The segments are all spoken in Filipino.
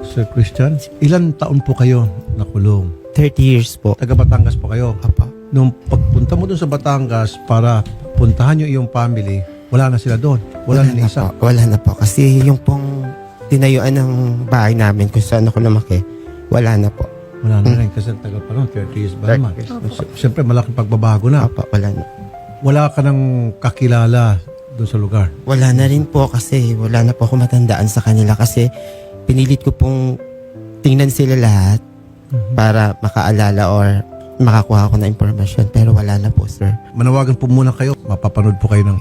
Sir Christian, ilan taon po kayo nakulong? 30 years po. Taga Batangas po kayo. Apa. Nung pagpunta mo dun sa Batangas para puntahan nyo iyong family, wala na sila doon. Wala na ni isa. po. Wala na po. Kasi yung pong tinayuan ng bahay namin kung saan ako lumaki, wala na po. Wala na rin kasi tagal pa noon, 30 years ba 30 naman? years. Siyempre malaking pagbabago na. Apa, wala na. Wala ka nang kakilala doon sa lugar. Wala na rin po kasi wala na po ako matandaan sa kanila kasi pinilit ko pong tingnan sila lahat para makaalala or makakuha ako ng impormasyon pero wala na po, sir. Manawagan po muna kayo. Mapapanood po kayo ng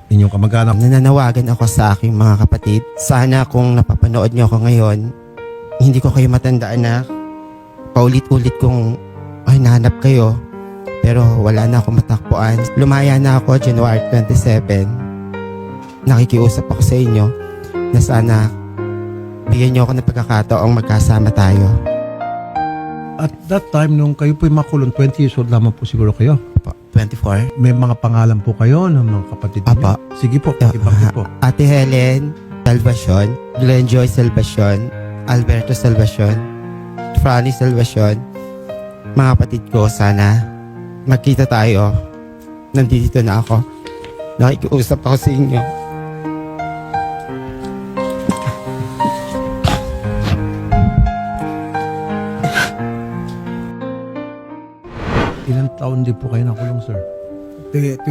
inyong kamag-anak. Nananawagan ako sa aking mga kapatid. Sana kung napapanood niyo ako ngayon, hindi ko kayo matandaan na paulit-ulit kong hinahanap kayo pero wala na akong matakpuan. Lumaya na ako January 27. Nakikiusap ako sa inyo na sana bigyan niyo ako ng pagkakataong magkasama tayo. At that time, nung kayo po'y makulong, 20 years old lamang po siguro kayo. 24. May mga pangalan po kayo ng mga kapatid niyo. Apa. Sige po, ibangkit po. Ate Helen Salvacion, Glenjoy Salvacion, Alberto Salvacion, Franny Salvacion. Mga kapatid ko, sana magkita tayo. Nandito na ako. Nakikiusap ako sa inyo. Ilang taon din po kayo nakulong, sir? 26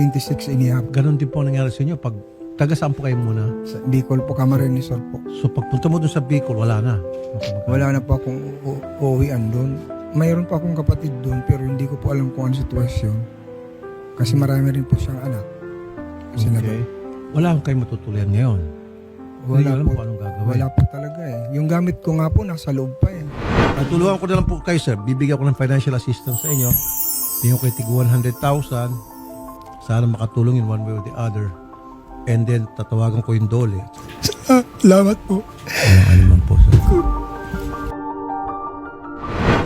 and a half. Ganon din po ang nangyari sa inyo. Pag taga saan po kayo muna? Sa Bicol po, Camarines Sur po. So pagpunta mo doon sa Bicol, wala na. Wala na po akong uuwian doon. Mayroon pa akong kapatid doon pero hindi ko po alam kung ano sitwasyon. Kasi marami rin po siyang anak. Kasi Okay. Wala kang kayo matutuloyan ngayon. Hindi wala alam po, kung anong gagawin. wala po talaga eh. Yung gamit ko nga po nasa loob pa eh. Tulungan ko na lang po kayo, sir. Bibigyan ko ng financial assistance sa inyo. Tingnan ko tig 100,000. Sana makatulong in one way or the other. And then, tatawagan ko yung dole. Salamat po. Ano man po, sir.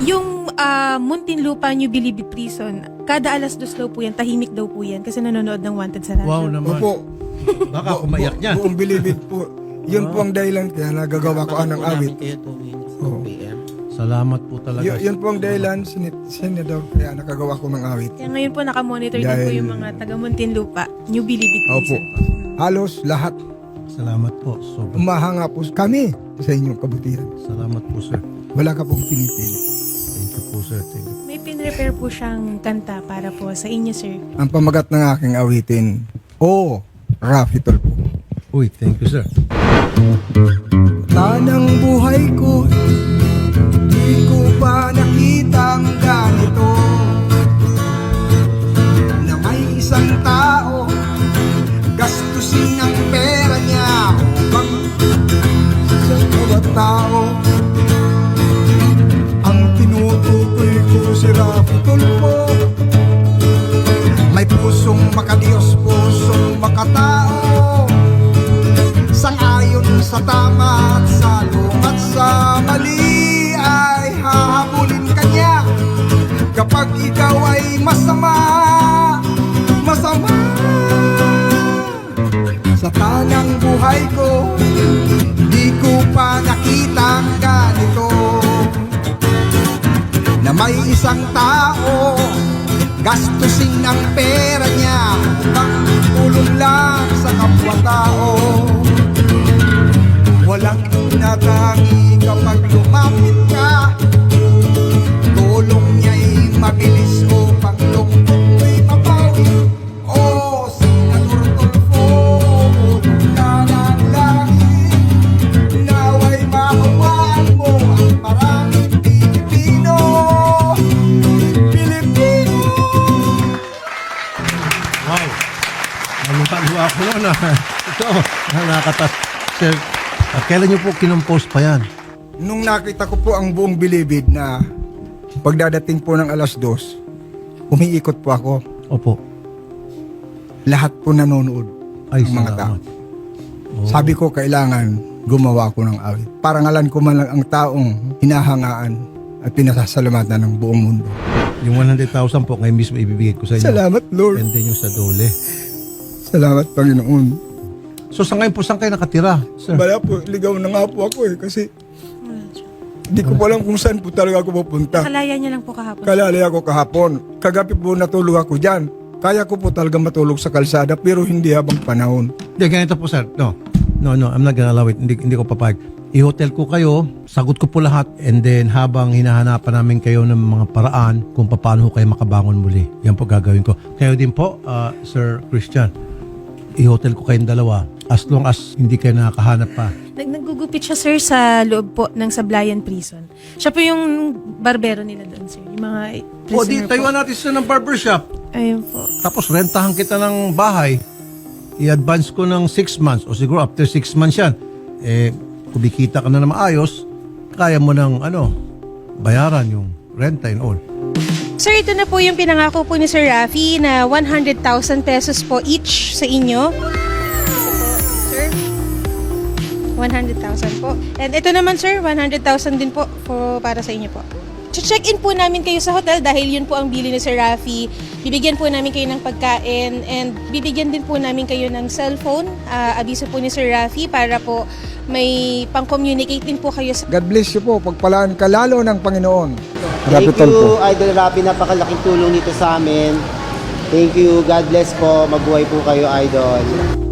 Yung Muntinlupa New Bilibid Prison, kada alas 2 daw po yan, tahimik daw po yan kasi nanonood ng Wanted sa radyo. Wow naman. Opo. Baka umayak niya. Buong bilibid po. Yun po ang dahilan kaya nagagawa ko ng awit. Oo. Salamat po talaga. Yun po ang dahilan, Senador, kaya nakagawa ko ng awit. Kaya ngayon po nakamonitor din po Dahil- yung mga taga Muntinlupa New Bilibid Opo. Prison. Halos lahat Salamat po. Sobrang umahanga po kami sa inyong kabutihan. salamat po, sir. Wala ka pong pinipili. Thank you po, sir. Thank you. May pinrepare po siyang kanta para po sa inyo, sir. Ang pamagat ng aking awitin, Rafi Tulfo. Uy, thank you, sir. Tanang buhay ko, di ko pa nakitang ganito, na may isang tao, gastusin ang pera niya upang sa bawat tao. Ang tinutukoy ko si Rafi Tulfo, may pusong makadiyos, pusong makatao, sang-ayon sa tama at sa at sa mali ay hahabulin kanya kapag ikaw ay masama, masama. Sa tanang buhay ko, di ko pa nakitang ganito, na may isang tao, gastusin ang pera niya upang tulong lang sa kapwa-tao. Walang tinatangi kapag lumapit ka, tulong niya'y mabilis upang lungkot mo'y mapawi. O Senador Tulfo, nananalangin, naway mahawaan mo ang maraming Pilipino. Wow. Maluwa ako noon. Ito, nakakatas. Sir, kailan niyo po kinompose pa yan? Nung nakita ko po ang buong bilibid na pagdadating po ng alas 2, umiikot po ako. Opo. Lahat po nanonood. Ay, ang mga tao. salamat. Oh. Sabi ko kailangan gumawa ko ng awit. Parangalan ko man lang ang taong hinahangaan at pinasasalamatan ng buong mundo. Yung 100,000 po, ngayon mismo ibibigay ko sa inyo. Salamat, Lord. And then yung sa dole. Salamat, Panginoon. So sa ngayon po, saan kayo nakatira, sir? Bala po, ligaw na nga po ako kasi Hindi ko po alam kung saan po talaga ako pupunta. Nakalaya niya lang po kahapon. Kalalay ako kahapon. Kagabi po natulog ako dyan. Kaya ko po talaga matulog sa kalsada pero hindi habang panahon. Hindi, ganito po sir. No, I'm not gonna allow it. Hindi ko papayag. I-hotel ko kayo, sagot ko po lahat, and then habang hinahanapan namin kayo ng mga paraan kung paano kayo makabangon muli. Yan po gagawin ko. Kayo din po, Sir Christian, i-hotel ko kayong dalawa as long as hindi kayo nakakahanap pa. Naggugupit siya, sir, sa loob po ng Sablayan Prison. Siya po yung barbero nila doon, sir. Yung mga O di, prisoner tayuan natin sila ng barbershop. Ayun po. Tapos rentahan kita ng bahay. I-advance ko ng 6 months. O siguro after 6 months yan. Kumikita ka na maayos. Kaya mo ng bayaran yung renta and all. Sir, ito na po yung pinangako po ni Sir Raffy na 100,000 pesos po each sa inyo. Ito po, sir. 100,000 po. And ito naman, sir, 100,000 din po para sa inyo po. Check-in po namin kayo sa hotel dahil yun po ang bili ni Sir Raffy. Bibigyan po namin kayo ng pagkain and bibigyan din po namin kayo ng cellphone. Abiso po ni Sir Raffy para po may pang-communicate din po kayo. God bless you po. Pagpalaan ka lalo ng Panginoon. Thank you, Idol Raffy. Napakalaking tulong nito sa amin. Thank you. God bless po. Mabuhay po kayo, Idol.